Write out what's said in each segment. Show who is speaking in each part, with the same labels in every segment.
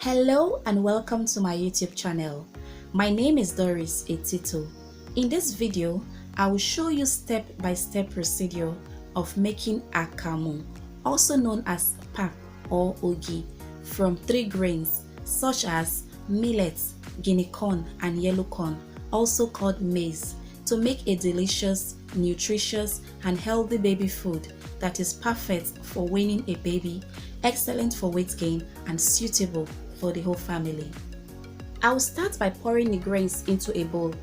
Speaker 1: Hello and welcome to my YouTube channel. My name is Doris Etito. In this video, I will show you step-by-step procedure of making Akamu, also known as pap or ogi, from 3 grains such as millet, Guinea-corn and yellow corn, also called maize, to make a delicious, nutritious and healthy baby food that is perfect for weaning a baby, excellent for weight gain and suitable for the whole family. I will start by pouring the grains into a bowl.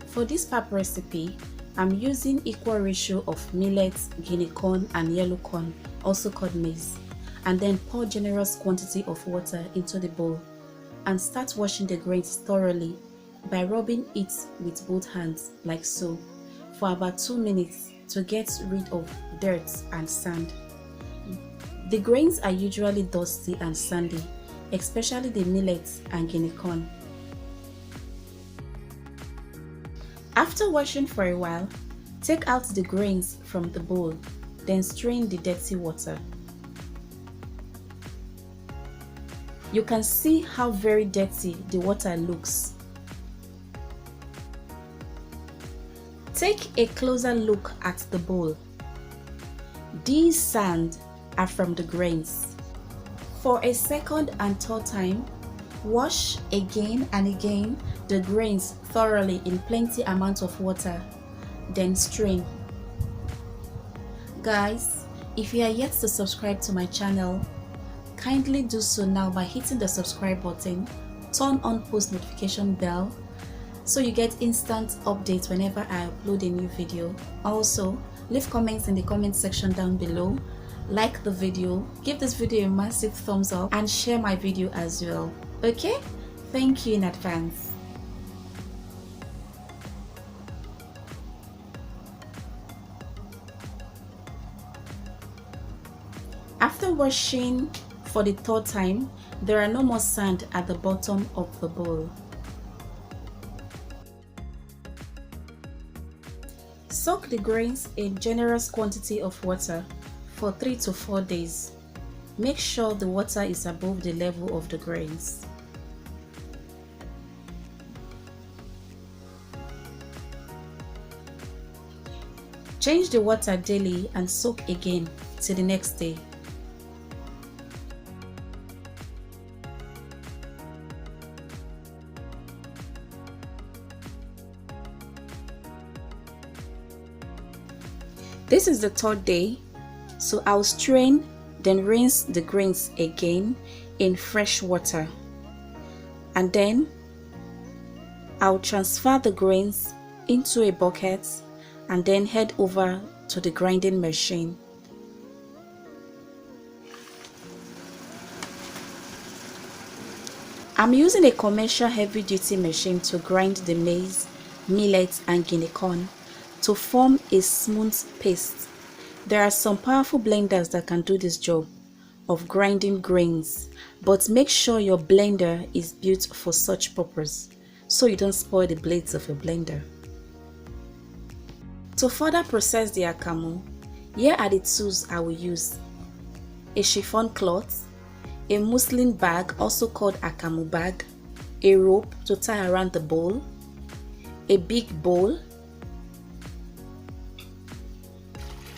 Speaker 1: For this pap recipe, I'm using equal ratio of millet, guinea corn and yellow corn, also called maize, and then pour generous quantity of water into the bowl and start washing the grains thoroughly by rubbing it with both hands like so for about 2 minutes to get rid of dirt and sand. The grains are usually dusty and sandy, especially the millet and guinea corn. After washing for a while, take out the grains from the bowl, then strain the dirty water. You can see how very dirty the water looks. Take a closer look at the bowl. These sand are from the grains. For a second and third time, wash again and again the grains thoroughly in plenty amount of water, then strain. Guys, if you are yet to subscribe to my channel, kindly do so now by hitting the subscribe button, turn on post notification bell so you get instant updates whenever I upload a new video. Also, leave comments in the comment section down below, like the video, give this video a massive thumbs up and share my video as well. Okay? Thank you in advance. After washing for the third time, there are no more sand at the bottom of the bowl. Soak the grains in generous quantity of water for 3 to 4 days. Make sure the water is above the level of the grains. Change the water daily and soak again till the next day. This is the 3rd day, so I'll strain, then rinse the grains again in fresh water, and then I'll transfer the grains into a bucket and then head over to the grinding machine. I'm using a commercial heavy-duty machine to grind the maize, millet and guinea corn to form a smooth paste. There are some powerful blenders that can do this job of grinding grains, but make sure your blender is built for such purpose so you don't spoil the blades of your blender. To further process the Akamu, here are the tools I will use: a chiffon cloth, a muslin bag also called Akamu bag, a rope to tie around the bowl, a big bowl,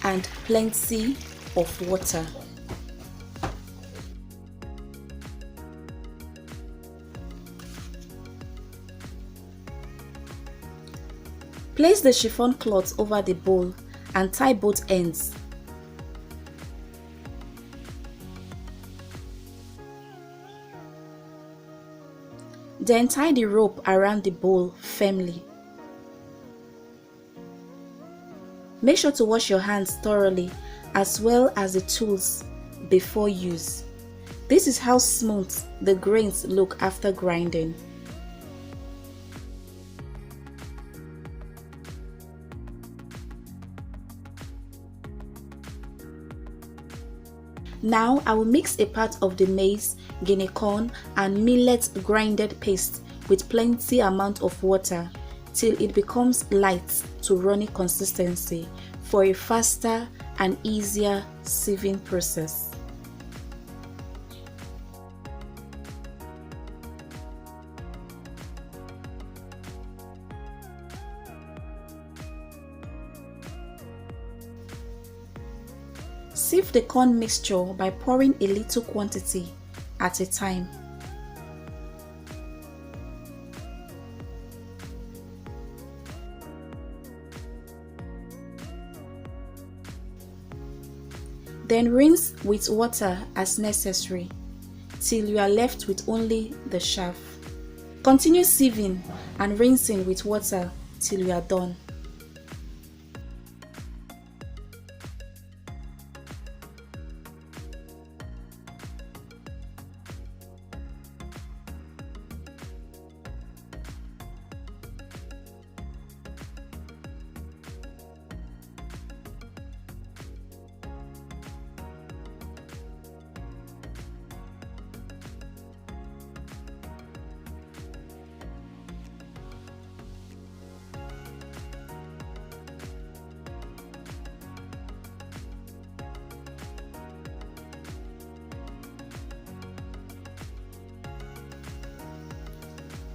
Speaker 1: and plenty of water. Place the chiffon cloth over the bowl and tie both ends. Then tie the rope around the bowl firmly. Make sure to wash your hands thoroughly as well as the tools before use. This is how smooth the grains look after grinding. Now I will mix a part of the maize, guinea corn and millet grinded paste with plenty amount of water till it becomes light to runny consistency for a faster and easier sieving process. Sieve the corn mixture by pouring a little quantity at a time. Then rinse with water as necessary till you are left with only the chaff. Continue sieving and rinsing with water till you are done.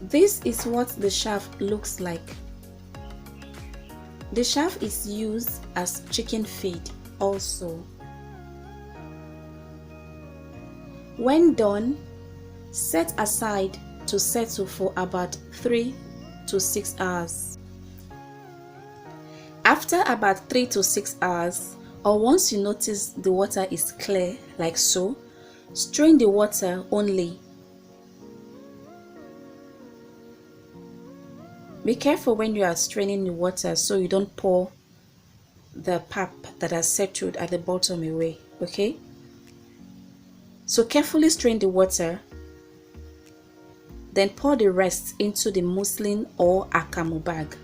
Speaker 1: This is what the chaff looks like. The chaff is used as chicken feed also. When done, set aside to settle for about 3 to 6 hours. After about 3 to 6 hours, or once you notice the water is clear like so, strain the water only. Be careful when you are straining the water so you don't pour the pap that has settled at the bottom away, okay? So carefully strain the water, then pour the rest into the muslin or Akamu bag.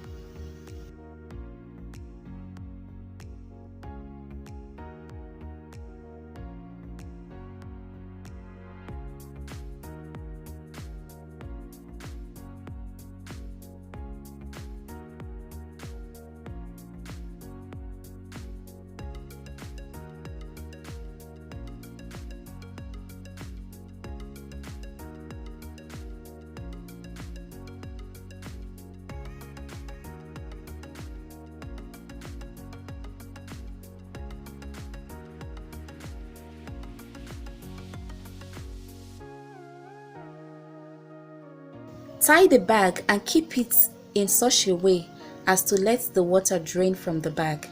Speaker 1: Tie the bag and keep it in such a way as to let the water drain from the bag.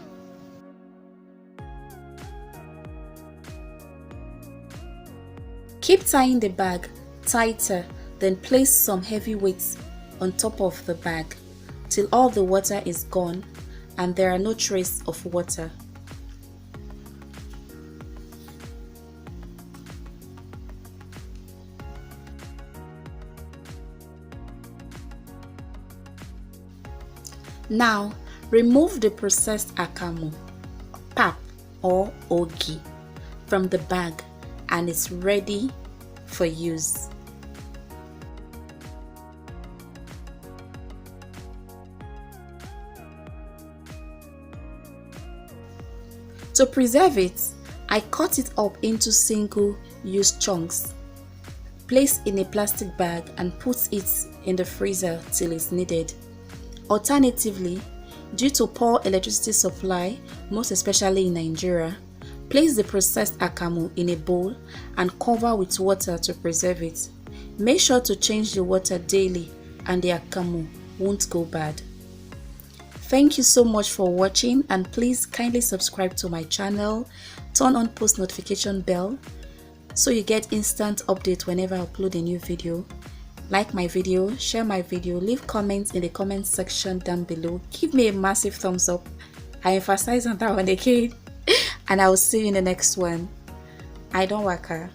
Speaker 1: Keep tying the bag tighter, then place some heavy weights on top of the bag till all the water is gone and there are no traces of water. Now, remove the processed akamu, pap or ogi from the bag and it's ready for use. To preserve it, I cut it up into single-use chunks. Place in a plastic bag and put it in the freezer till it's needed. Alternatively, due to poor electricity supply, most especially in Nigeria, place the processed akamu in a bowl and cover with water to preserve it. Make sure to change the water daily and the akamu won't go bad. Thank you so much for watching, and please kindly subscribe to my channel, turn on post notification bell so you get instant update whenever I upload a new video. Like my video, share my video, leave comments in the comment section down below. Give me a massive thumbs up. I emphasize on that one again. And I will see you in the next one. I don't waka.